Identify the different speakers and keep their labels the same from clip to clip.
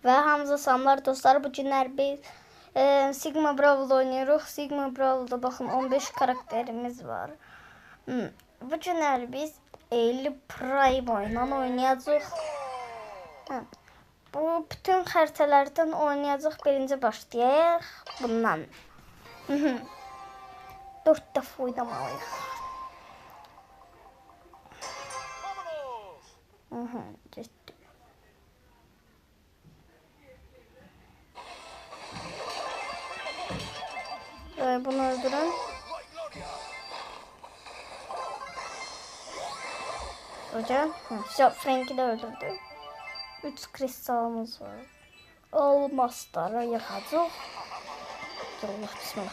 Speaker 1: Ve hamza samlar dostlar, bu günler biz Sigma Brawl'da oynuyoruz. Sigma Brawl'da bakın 15 karakterimiz var. Bu günler biz 50 Prime oyundan oynayacağız. Bu bütün haritalardan oynayacağız. Birinci başlayaq bundan. 4 dəfə oynamalıyıq. Getdik. Bunu öldürün. Hocam. Frank'i de öldürdü. 3 kristalımız var. Olmazlara yakacaq. Allah bismillah.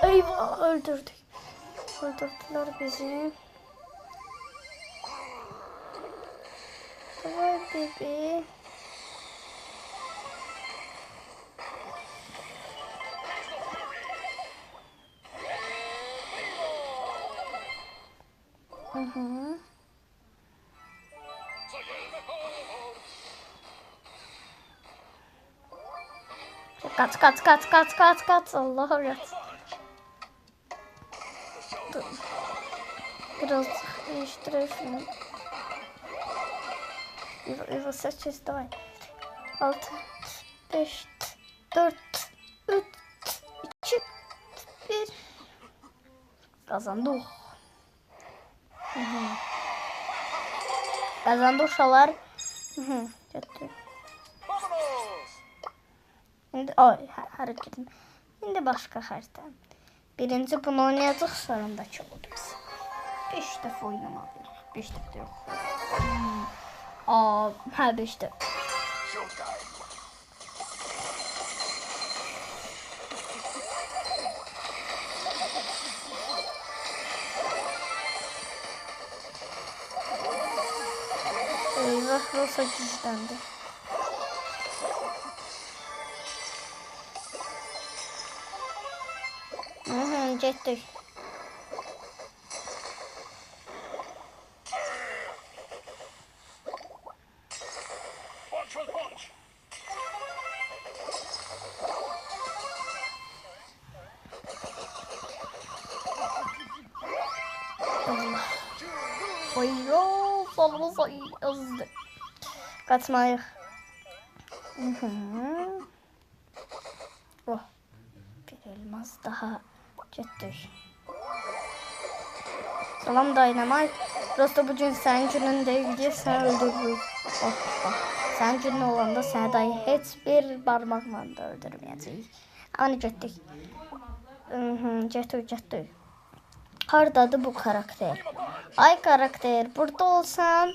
Speaker 1: Eyvah, öldürdük. Öldürdüler bizi. Давай, bebi. Kaç. Allah'ım ya. Biraz değiştirelim. İvo seçeceğiz, давай. 6, 5, 4, 3, 2, 1. Kazandık. Kazandık uşaqlar. Getdi. Şimdi hareketim. Şimdi başka harita. Birinci bunu oynayacaq, sonrandakı oldu biz. 5 dəfə oynamalıyıq. 5 dəfə yox. 5 dəfə. Eyvah, Rosa gizlendi. Getdik. Solumuza yazdı. Kaçmayıq. Oh. Bir elmas daha. Getdik. Salam Dynamite. Prosto bugün sənin günün deyil diye səni öldürürük. Sənin günün olanda səni dahi heç bir parmaqla da öldürməyəcəyik. Hani getdik. Getdik. Hardadır bu karakter? Ay karakter, burada olsan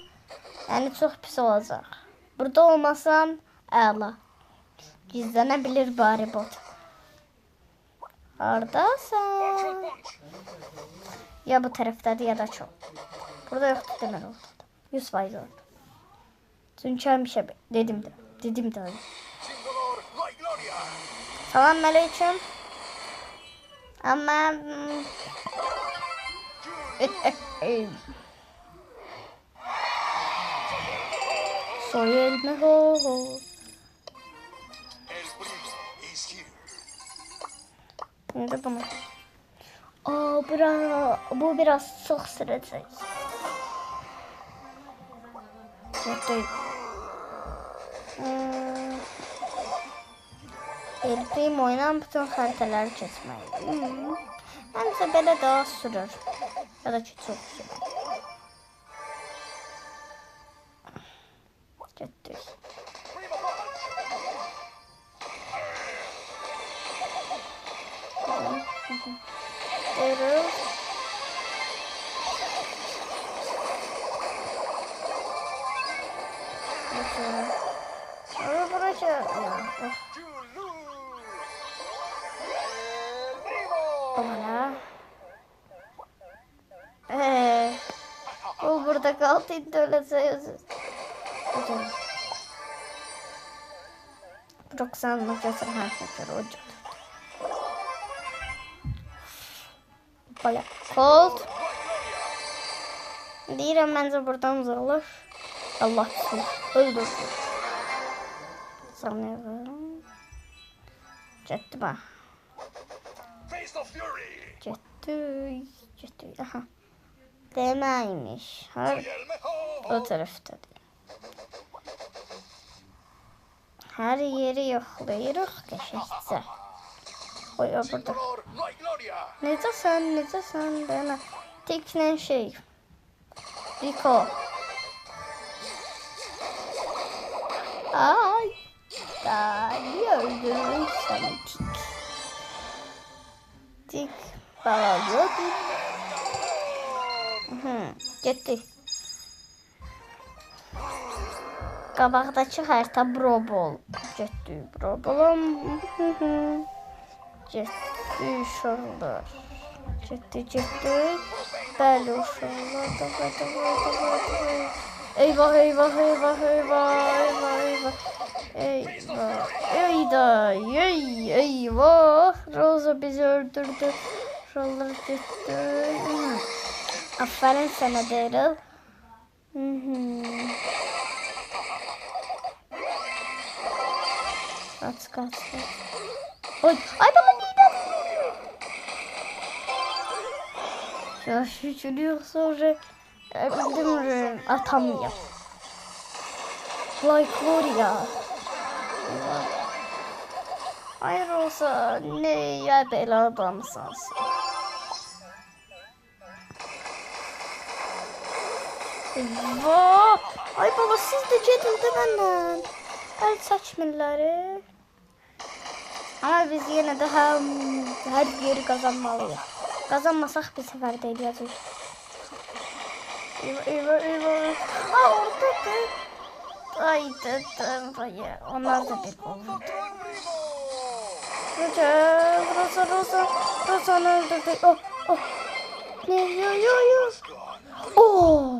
Speaker 1: yani çok pis olacaq. Burada olmasam əla. Gizlənə bari bot. Hardasan? Ya bu tərəfdədir ya da çox. Burada yoxdur deməli oldu. 100% oldu. Çünki həmişə dedim də. Salam aleyküm. Ama soy el mejor. Şimdi bunu. Bu biraz çok sürecek. Getdik. El Primo oynan bütün haritaları kesməyi. Məncə belə daha sürür. Ya da ki çox sürür. Getdik. Deyirəm. Bırakın. Bana. O burada kaldı, öyle sayıyorsunuz. 90 götür hər götür o cür. Böyle Colt. Deyirəm məncə buradan uzaqlaş. Allah bismillah. Öldürsün. Sanıyorum. Getdi bax. Getdi. Aha. Deməymiş. Hər o tərəfdədir. Hər yeri yoxlayırıq qəşəngcə. Oy o burada. Necəsən? Demə. Teklə şey. Rico. Ay. Dayı öldürürüm seni tik. Tik. Bağlıyordum. Getdi. Qabaqdakı xəritə Brobol. Getdi. Brobolum. Getdi uşaqlar. Getdi. Bəli uşaqlar. Davay. Eyvah. Eyvah. Rosa bizi öldürdü. Uşaqlar getdi. Aferin sana Daryl. Kaç. Oy, ay baba neydi? Ya şükürüyor sonra bildim atamıyor. Gloria. Hayır olsa ne ya bela adamsın. Vah! Ay baba siz de gedildi benden. El çəkmirləri. Ama biz yine de her yeri kazanmalıyız. Kazanmasak bir seferde eləyəcək. Eyvah. Aa oradadır. Ay dedim. Onlar da bir oldu. Rosa'nı öldürdü. Oh. Ne? Yo. Oh.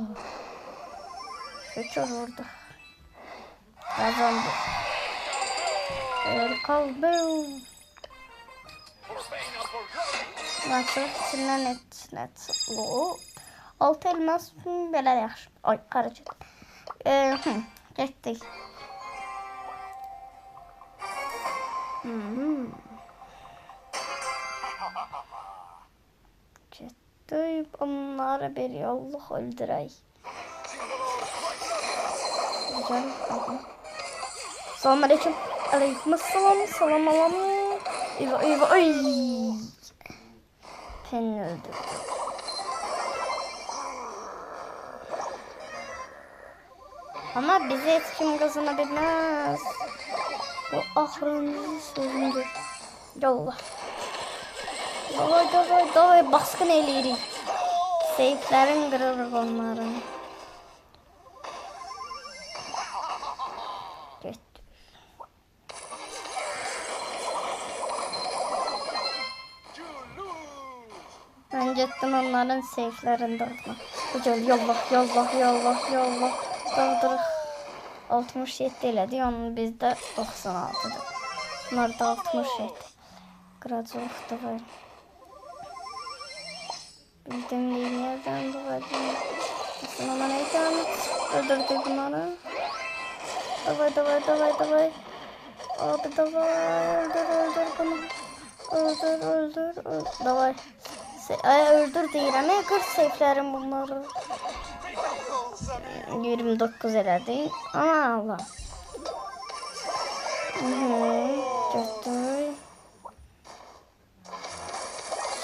Speaker 1: Şükür orada. Kazandı. Kaldı. Maçı içindən net. O. 6 elmas belə yaxşı. Ay qaracıq. Getdik. Getdik. Onları bir yolluk öldürək. Güzel. Selamünaleyküm. Aleykümselam. Salam alam. Eyvah. Ay. Seni öldürdüm. Ama bizi hiç kim kazanabilmez. O ahırıncı sözündür. Yolla. Davay baskın eləyirik. Seyflərin qırırıq onların. Getdik. Ben getdim onların seyflərini dağıtma. Güzel yolla. Dağıdırıq. 67 elədik, onun bizdə 96'dır. Bunlar da 67. Qıracılıqdır var. Bildim liniyədən doğacaq. Sonra neydən? Öldürdük bunları. Davay. Abi davay. Öldür bunu. Öldür. Davay. Öldür deyirəm. Qır seyflərim bunları. 29 elədi. Allah. Götür.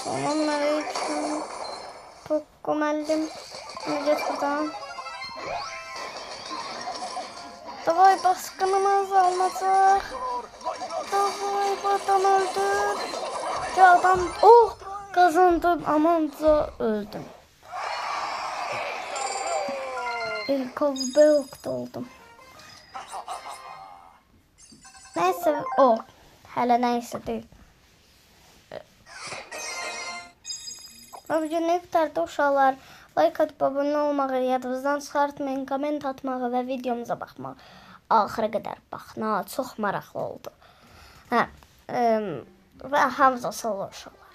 Speaker 1: Selamünaleyküm. Poco müəllim. Get buradan. Davay baskınımız alınacaq. Davay buradan öldür. Adam kazandım amanca öldüm. Kovboyda oldum. Neyse hələ neyse deyil. Bugün ne qurtardı uşaqlar? Like atıp abone olmağı, yadınızdan çıxartmayın, komment atmağı və videomuza baxmağı. axıra qədər baxın. Ha, çox maraqlı oldu. Hə, və hamıza sağ ol uşaqlar.